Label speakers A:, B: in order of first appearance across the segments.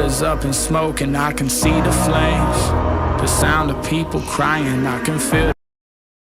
A: is up in smoke and I can see the flames. The sound of people crying, I can feel.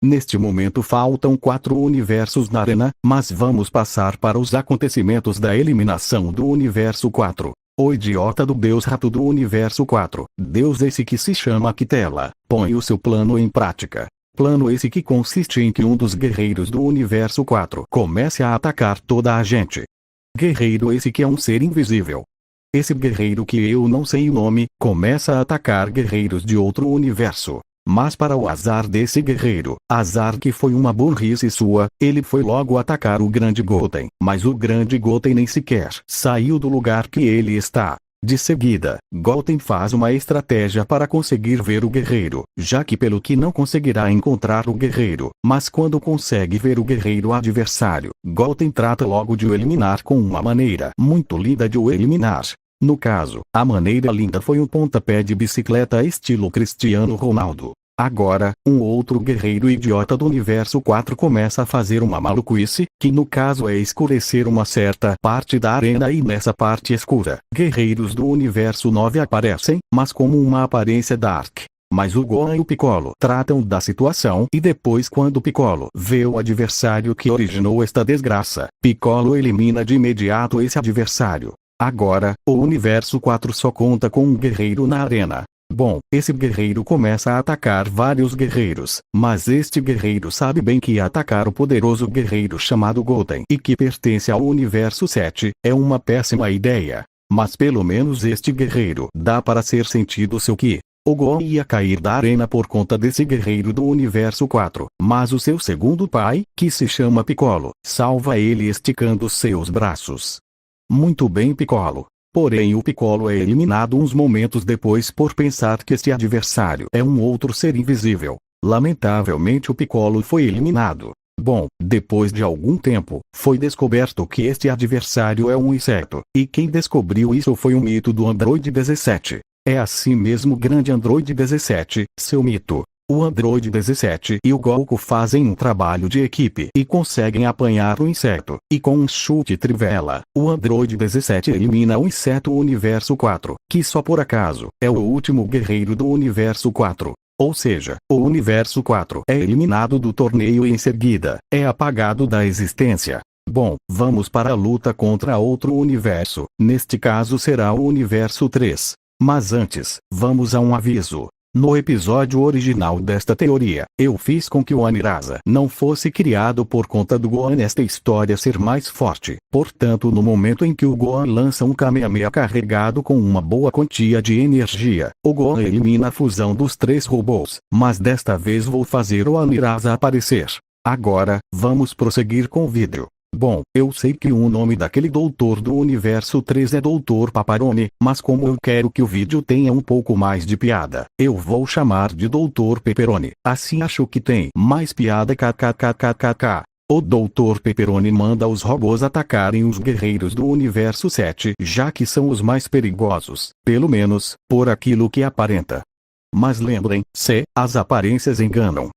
B: Neste momento faltam 4 universos na arena, mas vamos passar para os acontecimentos da eliminação do universo 4. O idiota do deus rato do universo 4, deus esse que se chama Kitela, põe o seu plano em prática. Plano esse que consiste em que um dos guerreiros do universo 4 comece a atacar toda a gente. Guerreiro esse que é um ser invisível. Esse guerreiro que eu não sei o nome, começa a atacar guerreiros de outro universo. Mas para o azar desse guerreiro, azar que foi uma burrice sua, ele foi logo atacar o grande Goten. Mas o grande Goten nem sequer saiu do lugar que ele está. De seguida, Goten faz uma estratégia para conseguir ver o guerreiro, já que pelo que não conseguirá encontrar o guerreiro, mas quando consegue ver o guerreiro adversário, Goten trata logo de o eliminar com uma maneira muito linda de o eliminar. No caso, a maneira linda foi um pontapé de bicicleta estilo Cristiano Ronaldo. Agora, um outro guerreiro idiota do universo 4 começa a fazer uma maluquice, que no caso é escurecer uma certa parte da arena e nessa parte escura, guerreiros do universo 9 aparecem, mas como uma aparência dark. Mas o Gohan e o Piccolo tratam da situação e depois quando o Piccolo vê o adversário que originou esta desgraça, Piccolo elimina de imediato esse adversário. Agora, o universo 4 só conta com um guerreiro na arena. Bom, esse guerreiro começa a atacar vários guerreiros, mas este guerreiro sabe bem que atacar o poderoso guerreiro chamado Goten e que pertence ao universo 7, é uma péssima ideia. Mas pelo menos este guerreiro dá para ser sentido seu ki. O Gohan ia cair da arena por conta desse guerreiro do universo 4, mas o seu segundo pai, que se chama Piccolo, salva ele esticando seus braços. Muito bem Piccolo. Porém o Piccolo é eliminado uns momentos depois por pensar que este adversário é um outro ser invisível. Lamentavelmente o Piccolo foi eliminado. Bom, depois de algum tempo, foi descoberto que este adversário é um inseto, e quem descobriu isso foi um mito do Android 17. É assim mesmo grande Android 17, seu mito. O Android 17 e o Goku fazem um trabalho de equipe e conseguem apanhar o inseto, e com um chute trivela, o Android 17 elimina o inseto universo 4, que só por acaso, é o último guerreiro do universo 4. Ou seja, o universo 4 é eliminado do torneio e em seguida, é apagado da existência. Bom, vamos para a luta contra outro universo, neste caso será o universo 3. Mas antes, vamos a um aviso. No episódio original desta teoria, eu fiz com que o Anirasa não fosse criado por conta do Gohan nesta história ser mais forte. Portanto, no momento em que o Gohan lança um Kamehameha carregado com uma boa quantia de energia, o Gohan elimina a fusão dos 3 robôs. Mas desta vez vou fazer o Anirasa aparecer. Agora, vamos prosseguir com o vídeo. Bom, eu sei que o nome daquele doutor do universo 3 é Doutor Paparone, mas como eu quero que o vídeo tenha um pouco mais de piada, eu vou chamar de Doutor Pepperoni. Assim acho que tem mais piada kkkkkk. O Doutor Pepperoni manda os robôs atacarem os guerreiros do universo 7, já que são os mais perigosos, pelo menos, por aquilo que aparenta. Mas lembrem-se, as aparências enganam.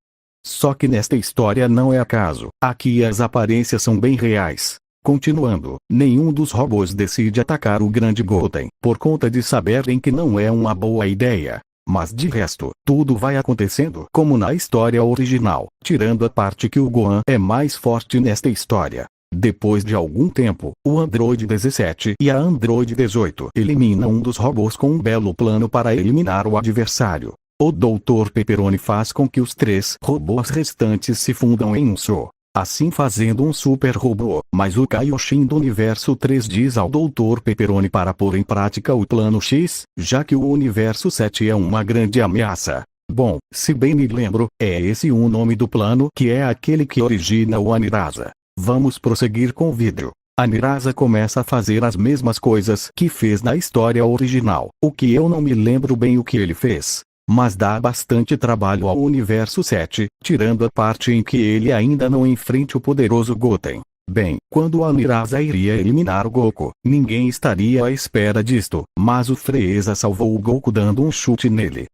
B: Só que nesta história não é acaso, aqui as aparências são bem reais. Continuando, nenhum dos robôs decide atacar o grande Goten, por conta de saberem que não é uma boa ideia. Mas de resto, tudo vai acontecendo como na história original, tirando a parte que o Gohan é mais forte nesta história. Depois de algum tempo, o Android 17 e a Android 18 eliminam um dos robôs com um belo plano para eliminar o adversário. O Doutor Pepperoni faz com que os 3 robôs restantes se fundam em um só, assim fazendo um super robô. Mas o Kaioshin do universo 3 diz ao Doutor Pepperoni para pôr em prática o plano X, já que o universo 7 é uma grande ameaça. Bom, se bem me lembro, é esse o nome do plano que é aquele que origina o Anirasa. Vamos prosseguir com o vídeo. Anirasa começa a fazer as mesmas coisas que fez na história original, o que eu não me lembro bem o que ele fez. Mas dá bastante trabalho ao universo 7, tirando a parte em que ele ainda não enfrente o poderoso Goten. Bem, quando o Anirasa iria eliminar o Goku, ninguém estaria à espera disto, mas o Freeza salvou o Goku dando um chute nele.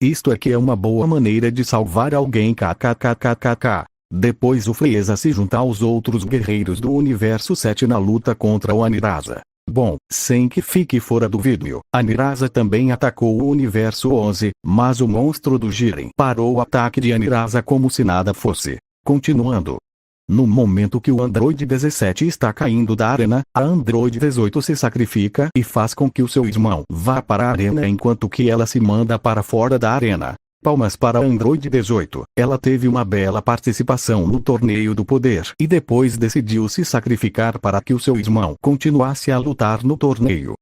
B: Isto é que é uma boa maneira de salvar alguém kkkkkk. Depois o Freeza se junta aos outros guerreiros do universo 7 na luta contra o Anirasa. Bom, sem que fique fora do vídeo, a Nirasa também atacou o Universo 11, mas o monstro do Jiren parou o ataque de Nirasa como se nada fosse. Continuando. No momento que o Android 17 está caindo da arena, a Android 18 se sacrifica e faz com que o seu irmão vá para a arena enquanto que ela se manda para fora da arena. Palmas para a Android 18, ela teve uma bela participação no torneio do poder e depois decidiu se sacrificar para que o seu irmão continuasse a lutar no torneio.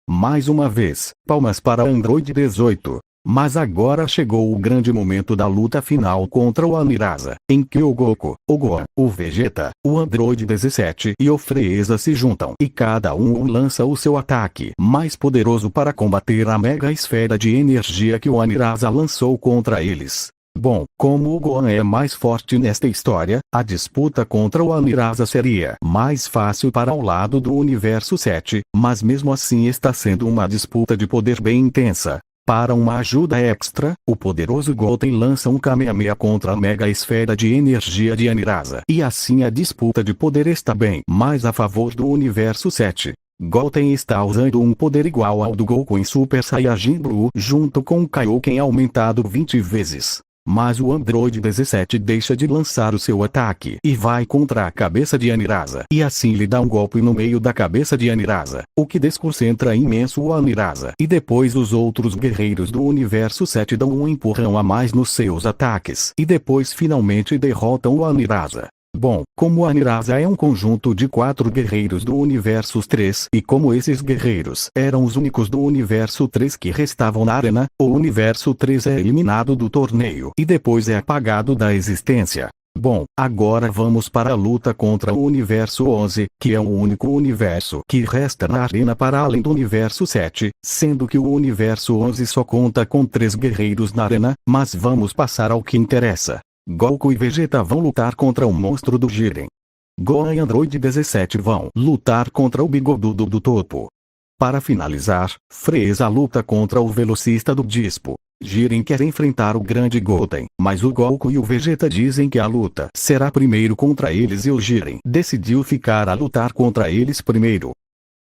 B: Mais uma vez, palmas para a Android 18. Mas agora chegou o grande momento da luta final contra o Nirasa, em que o Goku, o Gohan, o Vegeta, o Android 17 e o Freeza se juntam e cada um lança o seu ataque mais poderoso para combater a mega esfera de energia que o Nirasa lançou contra eles. Bom, como o Gohan é mais forte nesta história, a disputa contra o Nirasa seria mais fácil para o lado do Universo 7, mas mesmo assim está sendo uma disputa de poder bem intensa. Para uma ajuda extra, o poderoso Goten lança um Kamehameha contra a mega esfera de energia de Nirasa. E assim a disputa de poder está bem mais a favor do Universo 7. Goten está usando um poder igual ao do Goku em Super Saiyajin Blue junto com o Kaioken aumentado 20 vezes. Mas o Android 17 deixa de lançar o seu ataque e vai contra a cabeça de Nirasa e assim lhe dá um golpe no meio da cabeça de Nirasa, o que desconcentra imenso o Nirasa. E depois os outros guerreiros do Universo 7 dão um empurrão a mais nos seus ataques e depois finalmente derrotam o Nirasa. Bom, como a Nirasa é um conjunto de 4 guerreiros do Universo 3 e como esses guerreiros eram os únicos do Universo 3 que restavam na arena, o Universo 3 é eliminado do torneio e depois é apagado da existência. Bom, agora vamos para a luta contra o Universo 11, que é o único universo que resta na arena para além do Universo 7, sendo que o Universo 11 só conta com 3 guerreiros na arena, mas vamos passar ao que interessa. Goku e Vegeta vão lutar contra o monstro do Jiren. Gohan e Android 17 vão lutar contra o bigodudo do topo. Para finalizar, Freeza luta contra o velocista do Dispo. Jiren quer enfrentar o grande Goten, mas o Goku e o Vegeta dizem que a luta será primeiro contra eles e o Jiren decidiu ficar a lutar contra eles primeiro.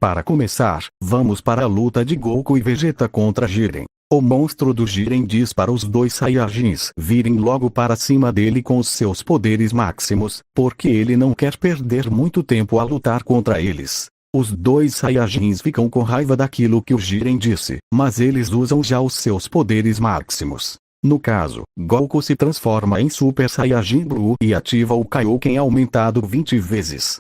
B: Para começar, vamos para a luta de Goku e Vegeta contra Jiren. O monstro do Jiren diz para os 2 Saiyajins virem logo para cima dele com os seus poderes máximos, porque ele não quer perder muito tempo a lutar contra eles. Os 2 Saiyajins ficam com raiva daquilo que o Jiren disse, mas eles usam já os seus poderes máximos. No caso, Goku se transforma em Super Saiyajin Blue e ativa o Kaioken aumentado 20 vezes.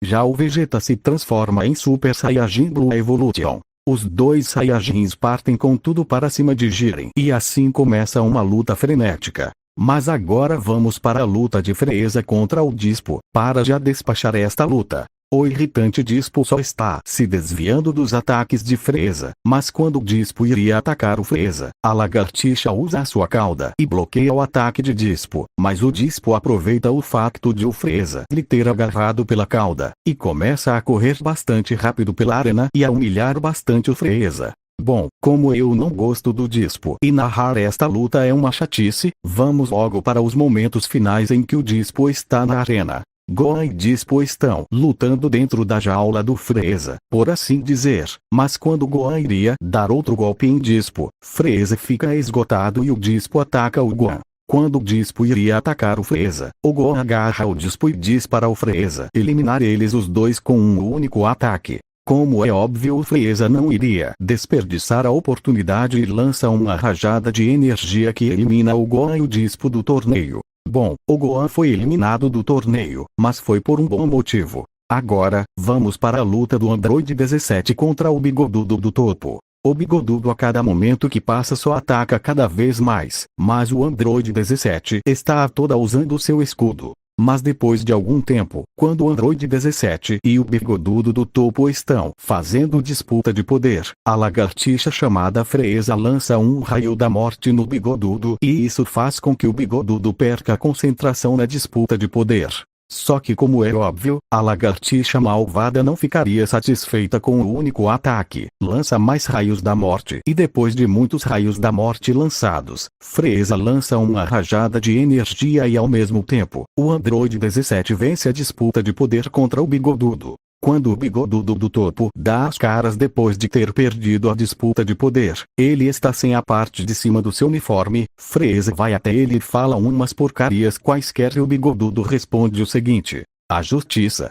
B: Já o Vegeta se transforma em Super Saiyajin Blue Evolution. Os 2 Saiyajins partem com tudo para cima de Jiren e assim começa uma luta frenética. Mas agora vamos para a luta de Freeza contra o Dispo, para já despachar esta luta. O irritante Dispo só está se desviando dos ataques de Freeza, mas quando o Dispo iria atacar o Freeza, a lagartixa usa a sua cauda e bloqueia o ataque de Dispo, mas o Dispo aproveita o facto de o Freeza lhe ter agarrado pela cauda, e começa a correr bastante rápido pela arena e a humilhar bastante o Freeza. Bom, como eu não gosto do Dispo e narrar esta luta é uma chatice, vamos logo para os momentos finais em que o Dispo está na arena. Gohan e Dispo estão lutando dentro da jaula do Freeza, por assim dizer, mas quando Gohan iria dar outro golpe em Dispo, Freeza fica esgotado e o Dispo ataca o Gohan. Quando o Dispo iria atacar o Freeza, o Gohan agarra o Dispo e diz para o Freeza eliminar eles os dois com um único ataque. Como é óbvio, o Freeza não iria desperdiçar a oportunidade e lança uma rajada de energia que elimina o Gohan e o Dispo do torneio. Bom, o Gohan foi eliminado do torneio, mas foi por um bom motivo. Agora, vamos para a luta do Android 17 contra o bigodudo do topo. O bigodudo a cada momento que passa só ataca cada vez mais, mas o Android 17 está a toda usando seu escudo. Mas depois de algum tempo, quando o Android 17 e o bigodudo do topo estão fazendo disputa de poder, a lagartixa chamada Freeza lança um raio da morte no bigodudo e isso faz com que o bigodudo perca a concentração na disputa de poder. Só que, como é óbvio, a lagartixa malvada não ficaria satisfeita com o único ataque, lança mais raios da morte e depois de muitos raios da morte lançados, Freeza lança uma rajada de energia e ao mesmo tempo, o Android 17 vence a disputa de poder contra o bigodudo. Quando o bigodudo do topo dá as caras depois de ter perdido a disputa de poder, ele está sem a parte de cima do seu uniforme, Freeza vai até ele e fala umas porcarias quaisquer e o bigodudo responde o seguinte: a justiça,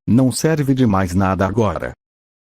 B: não serve de mais nada agora.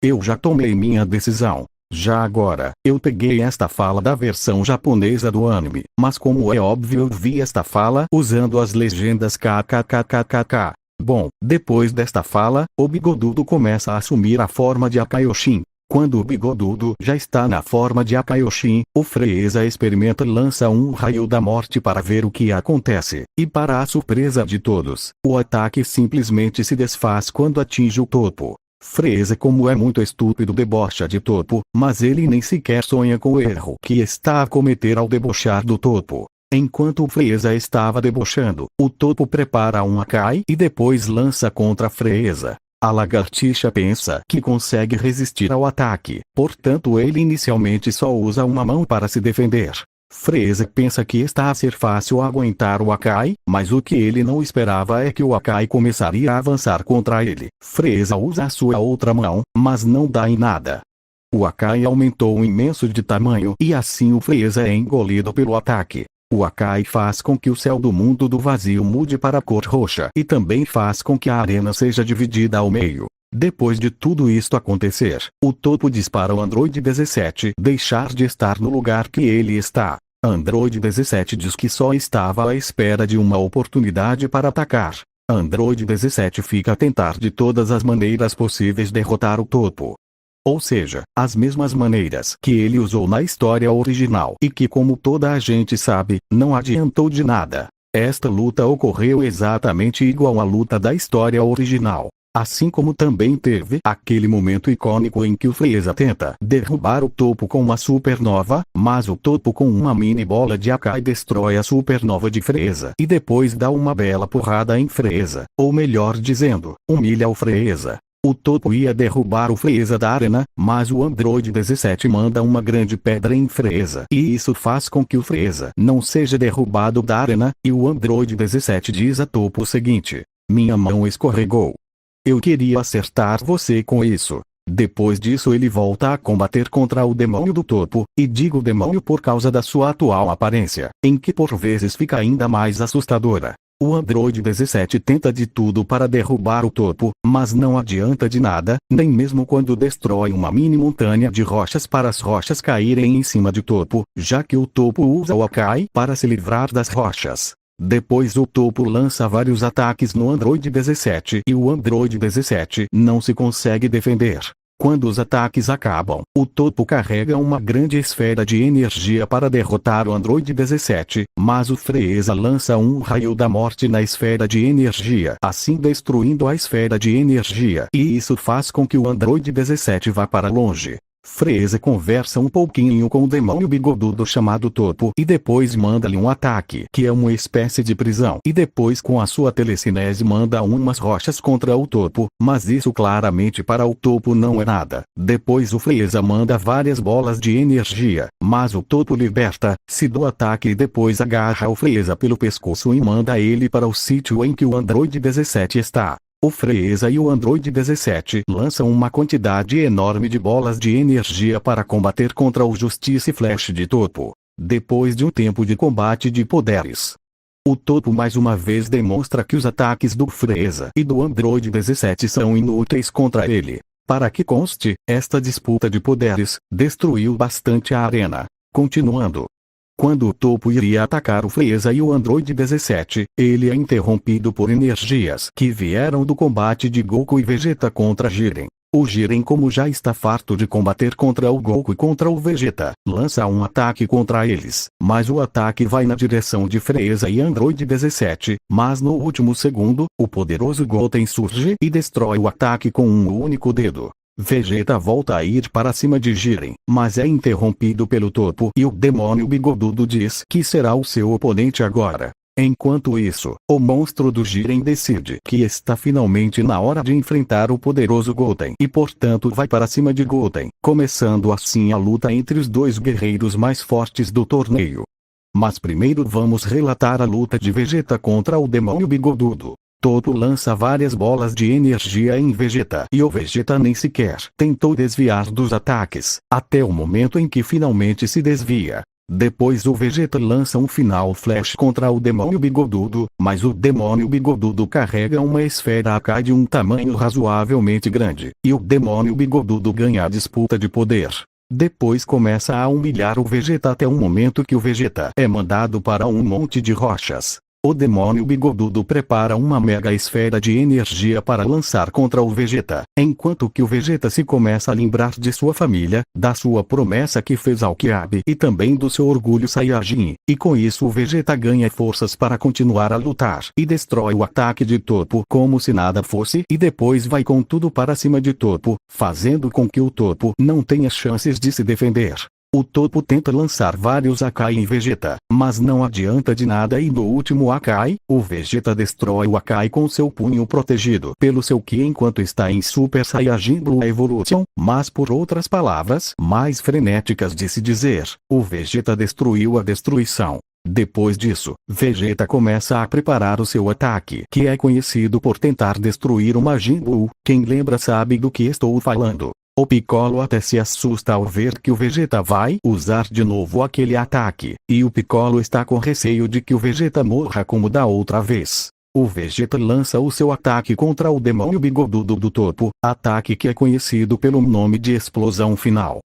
B: Eu já tomei minha decisão. Já agora, eu peguei esta fala da versão japonesa do anime, mas como é óbvio eu vi esta fala usando as legendas kkkkkk. Bom, depois desta fala, o bigodudo começa a assumir a forma de Akaioshin. Quando o bigodudo já está na forma de Akaioshin, o Freeza experimenta e lança um raio da morte para ver o que acontece, e para a surpresa de todos, o ataque simplesmente se desfaz quando atinge o topo. Freeza, como é muito estúpido, debocha de topo, mas ele nem sequer sonha com o erro que está a cometer ao debochar do topo. Enquanto o Freeza estava debochando, o topo prepara um Akai e depois lança contra Freeza. A lagartixa pensa que consegue resistir ao ataque, portanto ele inicialmente só usa uma mão para se defender. Freeza pensa que está a ser fácil aguentar o Akai, mas o que ele não esperava é que o Akai começaria a avançar contra ele. Freeza usa a sua outra mão, mas não dá em nada. O Akai aumentou imenso de tamanho e assim o Freeza é engolido pelo ataque. O Akai faz com que o céu do mundo do vazio mude para a cor roxa e também faz com que a arena seja dividida ao meio. Depois de tudo isto acontecer, o topo diz para o Android 17 deixar de estar no lugar que ele está. Android 17 diz que só estava à espera de uma oportunidade para atacar. Android 17 fica a tentar de todas as maneiras possíveis derrotar o topo. Ou seja, as mesmas maneiras que ele usou na história original e que, como toda a gente sabe, não adiantou de nada. Esta luta ocorreu exatamente igual à luta da história original. Assim como também teve aquele momento icônico em que o Freeza tenta derrubar o topo com uma supernova, mas o topo com uma mini bola de Akai destrói a supernova de Freeza e depois dá uma bela porrada em Freeza, ou melhor dizendo, humilha o Freeza. O topo ia derrubar o Freeza da arena, mas o Android 17 manda uma grande pedra em Freeza e isso faz com que o Freeza não seja derrubado da arena, e o Android 17 diz a topo o seguinte: minha mão escorregou. Eu queria acertar você com isso. Depois disso ele volta a combater contra o demônio do topo, e digo demônio por causa da sua atual aparência, em que por vezes fica ainda mais assustadora. O Android 17 tenta de tudo para derrubar o topo, mas não adianta de nada, nem mesmo quando destrói uma mini montanha de rochas para as rochas caírem em cima do topo, já que o topo usa o Akai para se livrar das rochas. Depois o topo lança vários ataques no Android 17 e o Android 17 não se consegue defender. Quando os ataques acabam, o topo carrega uma grande esfera de energia para derrotar o Android 17, mas o Freeza lança um raio da morte na esfera de energia, assim destruindo a esfera de energia, e isso faz com que o Android 17 vá para longe. Freeza conversa um pouquinho com o demônio bigodudo chamado Topo e depois manda-lhe um ataque que é uma espécie de prisão, e depois com a sua telecinese manda umas rochas contra o Topo, mas isso claramente para o Topo não é nada. Depois o Freeza manda várias bolas de energia, mas o Topo liberta-se do ataque e depois agarra o Freeza pelo pescoço e manda ele para o sítio em que o Android 17 está. O Freeza e o Android 17 lançam uma quantidade enorme de bolas de energia para combater contra o Justice Flash de Topo. Depois de um tempo de combate de poderes, o Topo mais uma vez demonstra que os ataques do Freeza e do Android 17 são inúteis contra ele. Para que conste, esta disputa de poderes destruiu bastante a arena. Continuando. Quando o Topo iria atacar o Freeza e o Android 17, ele é interrompido por energias que vieram do combate de Goku e Vegeta contra Jiren. O Jiren, como já está farto de combater contra o Goku e contra o Vegeta, lança um ataque contra eles, mas o ataque vai na direção de Freeza e Android 17, mas no último segundo, o poderoso Goten surge e destrói o ataque com um único dedo. Vegeta volta a ir para cima de Jiren, mas é interrompido pelo Topo e o demônio bigodudo diz que será o seu oponente agora. Enquanto isso, o monstro do Jiren decide que está finalmente na hora de enfrentar o poderoso Goten e portanto vai para cima de Goten, começando assim a luta entre os dois guerreiros mais fortes do torneio. Mas primeiro vamos relatar a luta de Vegeta contra o demônio bigodudo. Todo lança várias bolas de energia em Vegeta e o Vegeta nem sequer tentou desviar dos ataques, até o momento em que finalmente se desvia. Depois o Vegeta lança um final flash contra o demônio bigodudo, mas o demônio bigodudo carrega uma esfera AK de um tamanho razoavelmente grande, e o demônio bigodudo ganha a disputa de poder. Depois começa a humilhar o Vegeta até o momento que o Vegeta é mandado para um monte de rochas. O demônio bigodudo prepara uma mega esfera de energia para lançar contra o Vegeta, enquanto que o Vegeta se começa a lembrar de sua família, da sua promessa que fez ao Kyab e também do seu orgulho Saiyajin, e com isso o Vegeta ganha forças para continuar a lutar e destrói o ataque de Toppo como se nada fosse e depois vai com tudo para cima de Toppo, fazendo com que o Toppo não tenha chances de se defender. O Toppo tenta lançar vários Akai em Vegeta, mas não adianta de nada e no último Akai, o Vegeta destrói o Akai com seu punho protegido pelo seu Ki enquanto está em Super Saiyajin Blue Evolution, mas por outras palavras mais frenéticas de se dizer, o Vegeta destruiu a destruição. Depois disso, Vegeta começa a preparar o seu ataque, que é conhecido por tentar destruir o Majin Buu. Quem lembra sabe do que estou falando. O Piccolo até se assusta ao ver que o Vegeta vai usar de novo aquele ataque, e o Piccolo está com receio de que o Vegeta morra como da outra vez. O Vegeta lança o seu ataque contra o demônio bigodudo do Toppo, ataque que é conhecido pelo nome de explosão final.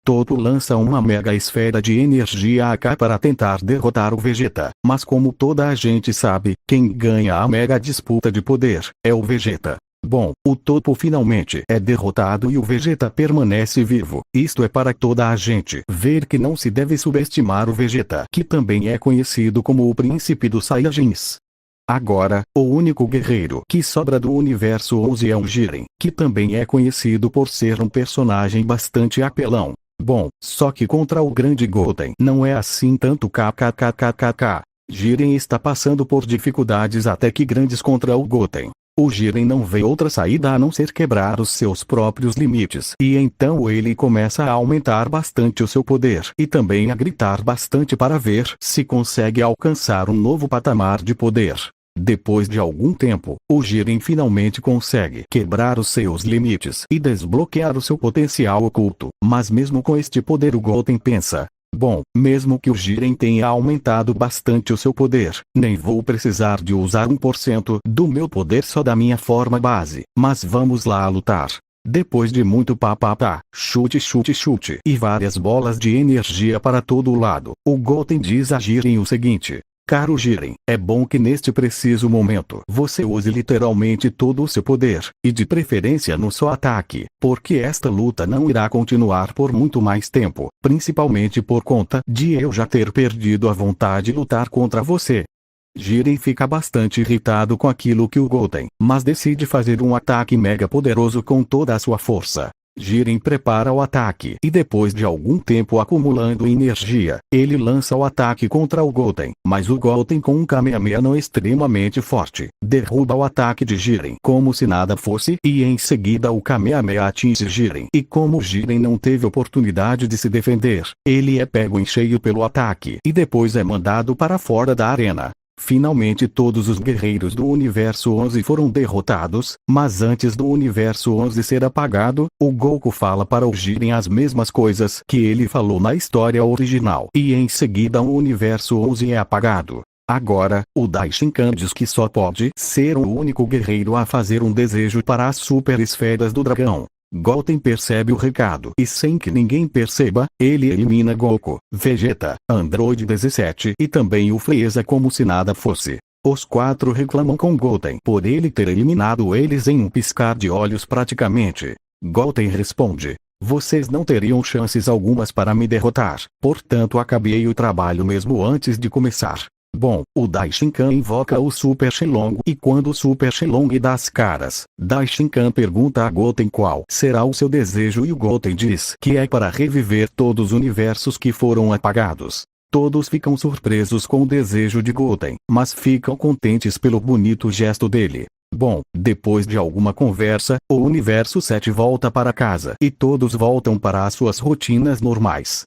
B: Toppo lança uma mega esfera de energia AK para tentar derrotar o Vegeta, mas como toda a gente sabe, quem ganha a mega disputa de poder é o Vegeta. Bom, o Toppo finalmente é derrotado e o Vegeta permanece vivo. Isto é para toda a gente ver que não se deve subestimar o Vegeta, que também é conhecido como o príncipe dos Saiyajins. Agora, o único guerreiro que sobra do universo 11 é o Jiren, que também é conhecido por ser um personagem bastante apelão. Bom, só que contra o grande Goten não é assim tanto kkkkkk. Jiren está passando por dificuldades até que grandes contra o Goten. O Jiren não vê outra saída a não ser quebrar os seus próprios limites. E então ele começa a aumentar bastante o seu poder e também a gritar bastante para ver se consegue alcançar um novo patamar de poder. Depois de algum tempo, o Jiren finalmente consegue quebrar os seus limites e desbloquear o seu potencial oculto. Mas mesmo com este poder o Goten pensa: bom, mesmo que o Jiren tenha aumentado bastante o seu poder, nem vou precisar de usar 1% do meu poder só da minha forma base, mas vamos lá lutar. Depois de muito papapá, chute e várias bolas de energia para todo lado, o Goten diz a Jiren o seguinte: caro Jiren, é bom que neste preciso momento você use literalmente todo o seu poder, e de preferência no seu ataque, porque esta luta não irá continuar por muito mais tempo, principalmente por conta de eu já ter perdido a vontade de lutar contra você. Jiren fica bastante irritado com aquilo que o Goten, mas decide fazer um ataque mega poderoso com toda a sua força. Jiren prepara o ataque e depois de algum tempo acumulando energia, ele lança o ataque contra o Goten, mas o Goten com um Kamehameha não extremamente forte, derruba o ataque de Jiren como se nada fosse e em seguida o Kamehameha atinge Jiren e como Jiren não teve oportunidade de se defender, ele é pego em cheio pelo ataque e depois é mandado para fora da arena. Finalmente todos os guerreiros do Universo 11 foram derrotados, mas antes do Universo 11 ser apagado, o Goku fala para o Jiren as mesmas coisas que ele falou na história original e em seguida o Universo 11 é apagado. Agora, o Daishinkan diz que só pode ser o único guerreiro a fazer um desejo para as super esferas do dragão. Goten percebe o recado e sem que ninguém perceba, ele elimina Goku, Vegeta, Android 17 e também o Freeza como se nada fosse. Os quatro reclamam com Goten por ele ter eliminado eles em um piscar de olhos praticamente. Goten responde: vocês não teriam chances algumas para me derrotar, portanto acabei o trabalho mesmo antes de começar. Bom, o Daishinkan invoca o Super Shenlong e quando o Super Shenlong dá as caras, Daishinkan pergunta a Goten qual será o seu desejo e o Goten diz que é para reviver todos os universos que foram apagados. Todos ficam surpresos com o desejo de Goten, mas ficam contentes pelo bonito gesto dele. Bom, depois de alguma conversa, o Universo 7 volta para casa e todos voltam para as suas rotinas normais.